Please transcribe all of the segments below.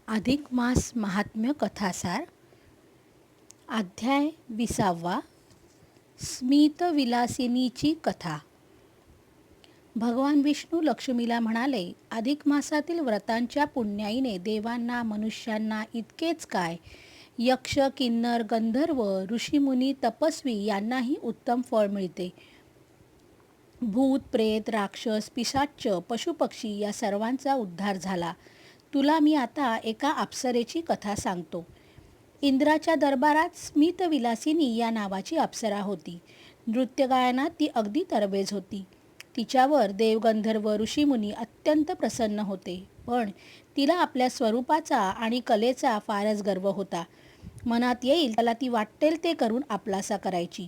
अधिक मास महात्म्य कथासार अध्याय 20वा स्मितविलासिनीची कथा. भगवान विष्णू लक्ष्मीला म्हणाले, अधिक मासातील व्रतांच्या पुण्याईने देवांना मनुष्यांना इतकेच काय, यक्ष किन्नर गंधर्व ऋषीमुनी तपस्वी यांनाही उत्तम फळ मिळते. भूत प्रेत राक्षस पिशाच्च पशुपक्षी या सर्वांचा उद्धार झाला. तुला मी आता एका अप्सरेची कथा सांगतो. इंद्राच्या दरबारात स्मितविलासिनी या नावाची अप्सरा होती. नृत्य गायनात ती अगदी तरबेज होती. तिच्यावर देवगंधर्व ऋषीमुनी अत्यंत प्रसन्न होते. पण तिला आपल्या स्वरूपाचा आणि कलेचा फारच गर्व होता. मनात येईल त्याला ती वाटेल ते करून आपलासा करायची.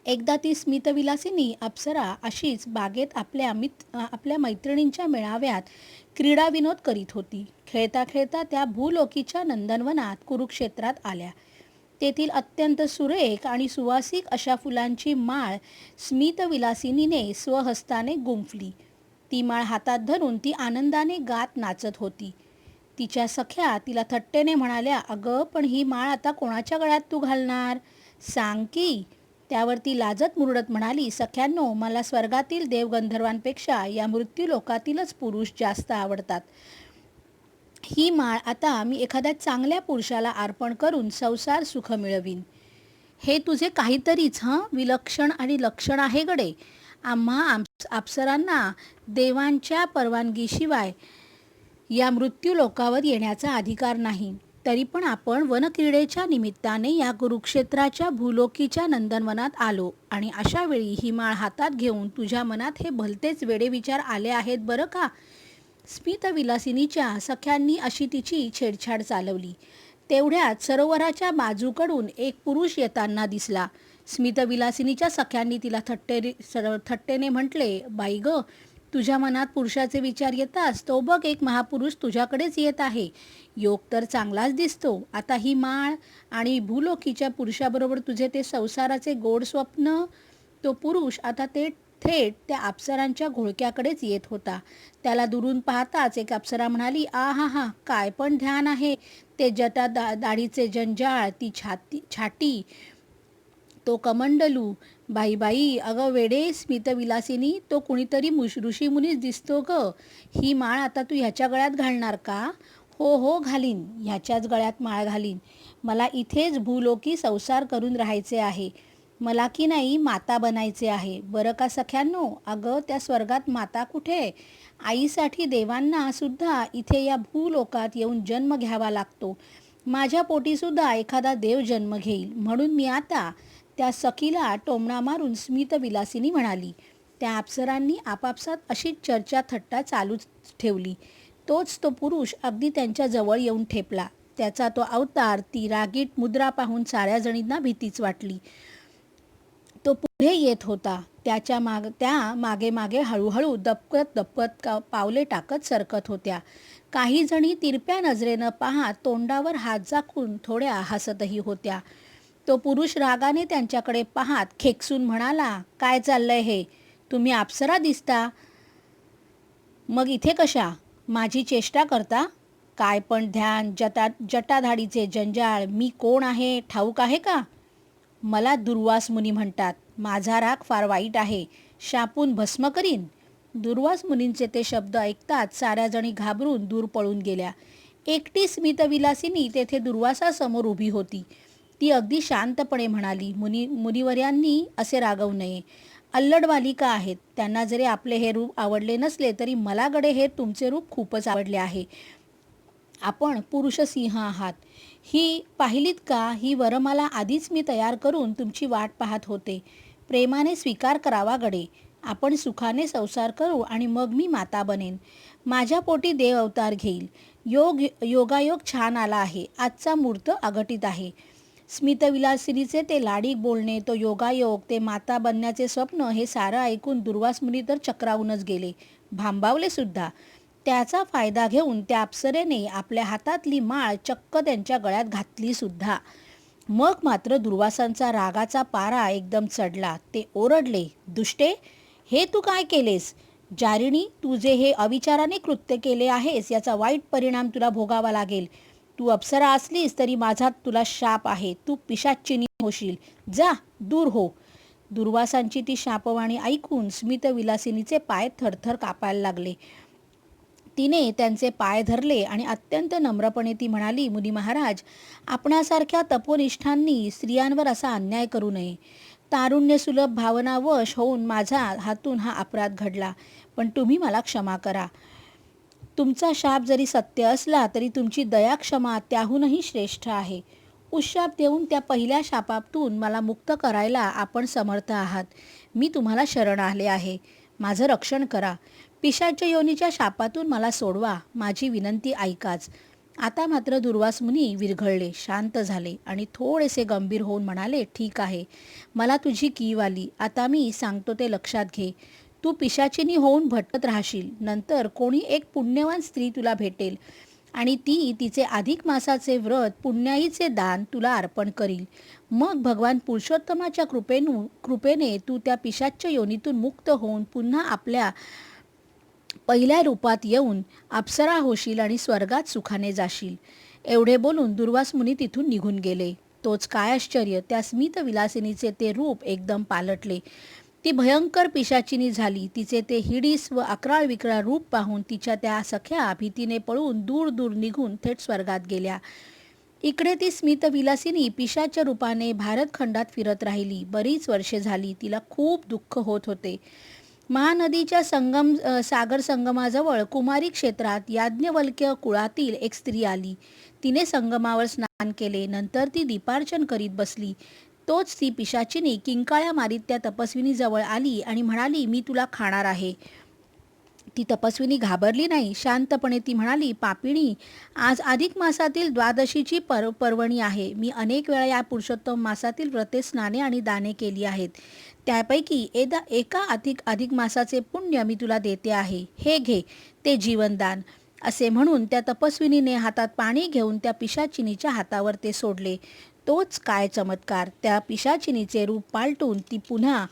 एकदा ती स्मितविलासिनी अप्सरा अशीच बागेत आपल्या मैत्रिणींच्या मेळाव्यात क्रीडा विनोद करीत होती. खेळता खेळता त्या भूलोकीच्या नंदनवनात कुरुक्षेत्रात आल्या. तेथील अत्यंत सुरेख आणि सुवासिक अशा फुलांची माळ स्मितविलासिनीने स्वहस्ताने गुंफली. ती माळ हातात धरून ती आनंदाने गात नाचत होती. तिच्या सख्या तिला थट्टेने म्हणाल्या, अगं पण ही माळ आता कोणाच्या गळ्यात तू घालणार? सांग की. त्यावर ती लाजत मुरडत म्हणाली, सख्यांनो, मला स्वर्गातील देवगंधर्वांपेक्षा या मृत्यूलोकातीलच पुरुष जास्त आवडतात. ही माळ आता मी एखाद्या चांगल्या पुरुषाला अर्पण करून संसार सुख मिळवीन. हे तुझे काहीतरीच विलक्षण आणि लक्षण आहे गडे. आम्हा अप्सरांना देवांच्या परवानगीशिवाय या मृत्यूलोकावर येण्याचा अधिकार नाही. तरी पण आपण वनक्रीडेच्या निमित्ताने या कुरुक्षेत्राच्या भूलोकीच्या नंदनवनात आलो आणि अशा वेळी ही माळ हातात घेऊन तुझ्या मनात हे भलतेच वेडे विचार आले आहेत बरं का? स्मितविलासिनीच्या सख्यांनी अशी तिची छेडछाड चालवली. तेवढ्यात सरोवराच्या बाजूकडून एक पुरुष येताना दिसला. स्मितविलासिनीच्या सख्यांनी तिला थट्टेने म्हटले, बाई ग, तुझ्या मनात पुरुषाचे विचार येताच तो बघ एक महापुरुष तुझ्याकडेच येत आहे. योग तर चांगलाच दिसतो. आता ही माळ आणि भूलोकीच्या पुरुषाबरोबर तुझे ते संसाराचे गोड स्वप्न. तो पुरुष आता थेट त्या अप्सरांच्या घोळक्याकडेच येत होता. त्याला दुरून पाहताच एक अप्सरा म्हणाली, हा काय पण ध्यान आहे. ते जटा दाढीचे जंजाळ, ती छाटी, तो कमंडलू. बाई अगं वेडे स्मितविलासिनी, तो कुणीतरी ऋषीमुनीच दिसतो ग. ही माळ आता तू ह्याच्या गळ्यात घालणार का? हो घालीन, ह्याच्याच गळ्यात माळ घालीन. मला इथेच भूलोकी संसार करून राहायचे आहे. मला की नाही माता बनायचे आहे बरं का सख्यांनो. अगं त्या स्वर्गात माता कुठे? आईसाठी देवांना सुद्धा इथे या भूलोकात येऊन जन्म घ्यावा लागतो. माझ्या पोटीसुद्धा एखादा देव जन्म घेईल. म्हणून मी आता त्या सखीला टोमणा मारून स्मितविलासिनी म्हणाली. त्या अप्सरांनी आपापसात अशीच चर्चा थट्टा चालूच ठेवली. तोच तो पुरुष अगदी त्यांच्या जवळ येऊन ठेपला. त्याचा तो अवतार, ती रागीट मुद्रा पाहून साऱ्या जणींना भीतीच वाटली. तो पुढे येत होता. त्या मागे हळूहळू दपकत पावले टाकत सरकत होत्या. काही जणी तिरप्या नजरेनं पाहत तोंडावर हात झाकून थोड्या हसतही होत्या. तो पुरुष रागाने त्यांच्याकडे पाहत खेकसून म्हणाला, काय चाललंय हे? तुम्ही अप्सरा दिसता, मग इथे कशा? माझी चेष्टा करता? काय पण ध्यान, जटाधाडीचे जंजाळ, मी कोण आहे ठाऊक आहे का? मला दुर्वास मुनी म्हणतात. माझा राग फार वाईट आहे, शापून भस्म करीन. दुर्वास मुनींचे ते शब्द ऐकताच साऱ्या जणी घाबरून दूर पळून गेल्या. एकटी स्मितविलासिनी तेथे दुर्वासासमोर उभी होती. ती अगदी शांतपणे म्हणाली, मुनिवर्यांनी असे रागवू नये. अल्लड बालिका आहेत. त्यांना जरी आपले हे रूप आवडले नसले तरी मला गडे हे तुमचे रूप खूपच आवडले आहे. आपण पुरुषसिंह आहात. ही पाहिलीत का? ही वरमाला आधीच मी तयार करून तुमची वाट पाहत होते. प्रेमाने स्वीकार करावा गडे. आपण सुखाने संसार करू आणि मग मी माता बनेन. माझ्या पोटी देव अवतार घेईल. योगायोग छान आला आहे. आजचा मुहूर्त अघटित आहे. स्मितविलासिनीचे ते लाडीक बोलणे, तो योगायोग, ते माता बनण्याचे स्वप्न, हे सारं ऐकून दुर्वास मुनी तर चक्रावूनच गेले, भांबावले सुद्धा. त्याचा फायदा घेऊन त्या अप्सरेने आपल्या हातातली माळ चक्क त्यांच्या गळ्यात घातली सुद्धा. मग मात्र दुर्वासांचा रागाचा पारा एकदम चढला. ते ओरडले, दुष्टे, हे तू काय केलेस? जारिणी, तू जे हे अविचाराने कृत्य केले आहेस याचा वाईट परिणाम तुला भोगावा लागेल. तू अप्सरा असलीस तरी माझा तुला शाप आहे. तू पिशाच्चिनी होशील. जा, दूर हो. दुर्वासांची ती शापवाणी ऐकून स्मितविलासिनीचे पाय थरथर कापायला लागले. तिने त्यांचे पाय धरले आणि अत्यंत नम्रपणे ती म्हणाली, मुनी महाराज, आपणासारख्या तपोनिष्ठांनी स्त्रियांवर असा अन्याय करू नये. तारुण्यसुलभ भावनावश होऊन माझा हातून हा अपराध घडला, पण तुम्ही मला क्षमा करा. तुमचा शाप जरी सत्य असला तरी तुमची दया क्षमा त्याहूनही श्रेष्ठ आहे. उशाप देऊन त्या पहिल्या शापातून मला मुक्त करायला आपण समर्थ आहात. मी तुम्हाला शरण आले आहे. माझं रक्षण करा. पिशाच्य योनीच्या शापातून मला सोडवा. माझी विनंती ऐकाच. आता मात्र दुर्वास मुनी विरघळले, शांत झाले आणि थोडेसे गंभीर होऊन म्हणाले, ठीक आहे, मला तुझी कीव आली. आता मी सांगतो ते लक्षात घे. तू पिशाचिनी होऊन भटकत राहशील. नंतर कोणी एक पुण्यवान स्त्री तुला भेटेल आणि ती तिचे अधिक मासाचे व्रत, पुण्याईचे दान तुला अर्पण करील. मग भगवान पुरुषोत्तमाच्या कृपेने तू त्या पिशाच्य योनीतून मुक्त होऊन पुन्हा आपल्या पहिल्या रूपात येऊन अप्सरा होशील आणि स्वर्गात सुखाने जाशील. एवढे बोलून दुर्वास मुनी तिथून निघून गेले. तोच काय आश्चर्य, त्या स्मितविलासिनीचे ते रूप एकदम पालटले. ती भयंकर पिशाचिनी झाली. तिचे ते हिडीस व अक्राळ विक्राळ रूप पाहून तिच्या त्या सख्या भीतीने पळून दूर दूर निघून थेट स्वर्गात गेल्या. इकडे ती स्मितविलासिनी पिशाच्या रूपाने भारतखंडात फिरत राहिली. बरीच वर्षे झाली. तिला खूप दुःख होत होते. महानदीच्या सागर संगमाजवळ कुमारी क्षेत्रात याज्ञवल्क्य कुळातील एक स्त्री आली. तिने संगमावर स्नान केले. नंतर ती दीपार्चन करीत बसली. तोच ती पिशाचिनी किंकाळ्या मारीत त्या तपस्विनीजवळ आली आणि म्हणाली, मी तुला खाणार आहे. ती तपस्विनी घाबरली नाही. शांतपणे ती म्हणाली, पापिणी, आज अधिक मासातील द्वादशीची पर्वणी आहे. मी अनेक वेळा या पुरुषोत्तम मासातील व्रते, स्नाने आणि दाने केली आहेत. त्यापैकी एका अधिक मासाचे पुण्य मी तुला देते आहे. हे घे, ते जीवनदान. असे म्हणून त्या तपस्विनीने हातात पाणी घेऊन त्या पिशाचिनीच्या हातावर ते सोडले. तोच काय चमत्कार! त्या पिशाचिनीचे रूप पालटून ती पुन्हा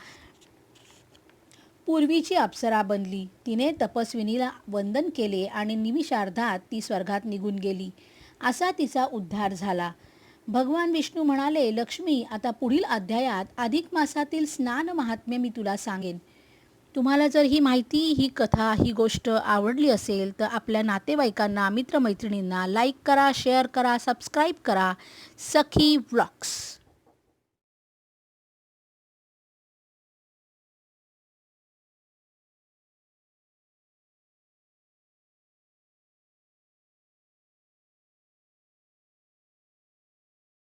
पूर्वीची अप्सरा बनली. तिने तपस्विनीला वंदन केले आणि निमिषार्धात ती स्वर्गात निघून गेली. असा तिचा उद्धार झाला. भगवान विष्णू म्हणाले, लक्ष्मी, आता पुढील अध्यायात अधिक मासातील स्नान महात्म्य मी तुला सांगेन. तुम्हाला जर ही माहिती, ही कथा, ही गोष्ट आवडली असेल तर आपल्या नातेवाईकांना, मित्रमैत्रिणींना लाईक करा, शेअर करा, सबस्क्राईब करा. सखी व्लॉग्स.